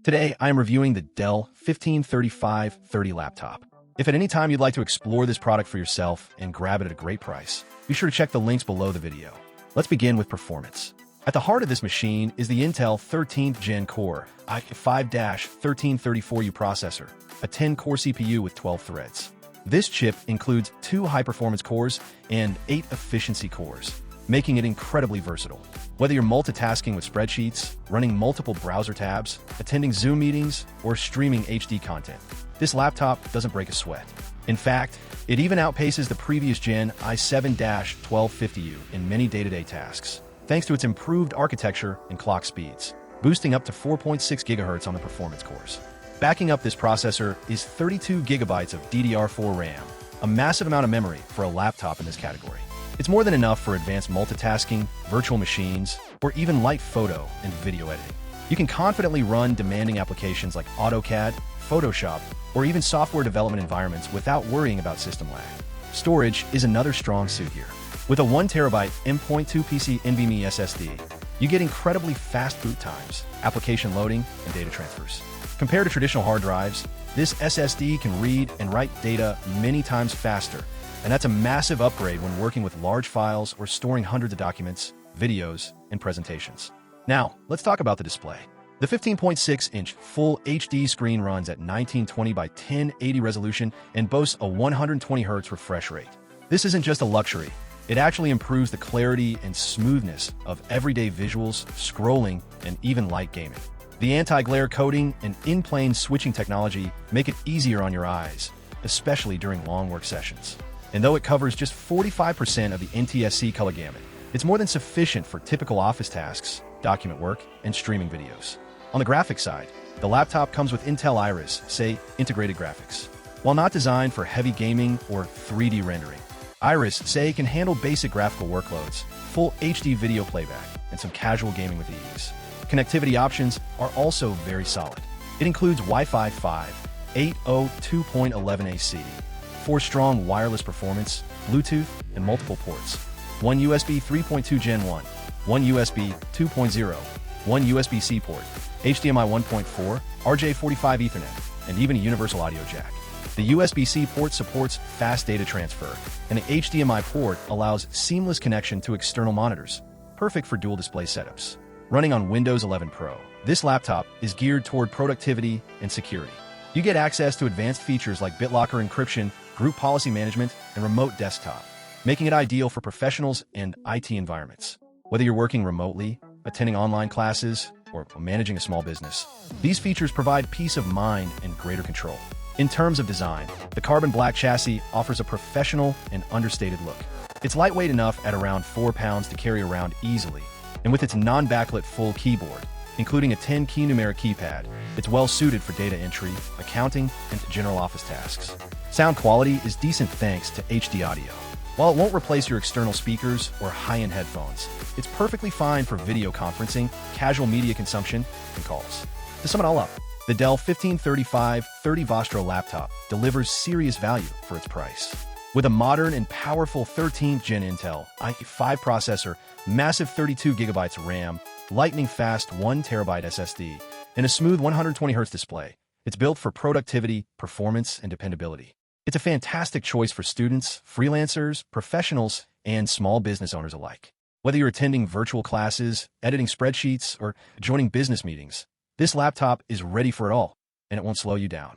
Today, I am reviewing the Dell 153530 laptop. If at any time you'd like to explore this product for yourself and grab it at a great price, be sure to check the links below the video. Let's begin with performance. At the heart of this machine is the Intel 13th Gen Core i5-1334U processor, a 10-core CPU with 12 threads. This chip includes 2 high-performance cores and 8 efficiency cores, making it incredibly versatile. Whether you're multitasking with spreadsheets, running multiple browser tabs, attending Zoom meetings, or streaming HD content, this laptop doesn't break a sweat. In fact, it even outpaces the previous gen i7-1250U in many day-to-day tasks, thanks to its improved architecture and clock speeds, boosting up to 4.6 GHz on the performance cores. Backing up this processor is 32 GB of DDR4 RAM, a massive amount of memory for a laptop in this category. It's more than enough for advanced multitasking, virtual machines, or even light photo and video editing. You can confidently run demanding applications like AutoCAD, Photoshop, or even software development environments without worrying about system lag. Storage is another strong suit here. With a 1TB M.2 PC NVMe SSD, you get incredibly fast boot times, application loading, and data transfers. Compared to traditional hard drives, this SSD can read and write data many times faster, and that's a massive upgrade when working with large files or storing hundreds of documents, videos, and presentations. Now, let's talk about the display. The 15.6-inch Full HD screen runs at 1920 by 1080 resolution and boasts a 120 Hz refresh rate. This isn't just a luxury. It actually improves the clarity and smoothness of everyday visuals, scrolling, and even light gaming. The anti-glare coating and in-plane switching technology make it easier on your eyes, especially during long work sessions. And though it covers just 45% of the NTSC color gamut, it's more than sufficient for typical office tasks, document work, and streaming videos. On the graphics side, the laptop comes with Intel Iris, say, integrated graphics. While not designed for heavy gaming or 3D rendering, Iris, say, can handle basic graphical workloads, full HD video playback, and some casual gaming with ease. Connectivity options are also very solid. It includes Wi-Fi 5, 8.0 2.11 AC, 4 strong wireless performance, Bluetooth, and multiple ports, 1 USB 3.2 Gen 1, 1 USB 2.0, 1 USB-C port, HDMI 1.4, RJ45 Ethernet, and even a universal audio jack. The USB-C port supports fast data transfer, and the HDMI port allows seamless connection to external monitors, perfect for dual display setups. Running on Windows 11 Pro, this laptop is geared toward productivity and security. You get access to advanced features like BitLocker encryption, group policy management, and remote desktop, making it ideal for professionals and IT environments. Whether you're working remotely, attending online classes, or managing a small business, these features provide peace of mind and greater control. In terms of design, the carbon black chassis offers a professional and understated look. It's lightweight enough at around 4 pounds to carry around easily, and with its non-backlit full keyboard, including a 10-key numeric keypad, it's well suited for data entry, accounting, and general office tasks. Sound quality is decent thanks to HD audio. While it won't replace your external speakers or high-end headphones, it's perfectly fine for video conferencing, casual media consumption, and calls. To sum it all up, the Dell 153530 Vostro laptop delivers serious value for its price. With a modern and powerful 13th Gen Intel i5 processor, massive 32 GB RAM, lightning-fast 1TB SSD, and a smooth 120 Hz display, it's built for productivity, performance, and dependability. It's a fantastic choice for students, freelancers, professionals, and small business owners alike. Whether you're attending virtual classes, editing spreadsheets, or joining business meetings, this laptop is ready for it all, and it won't slow you down.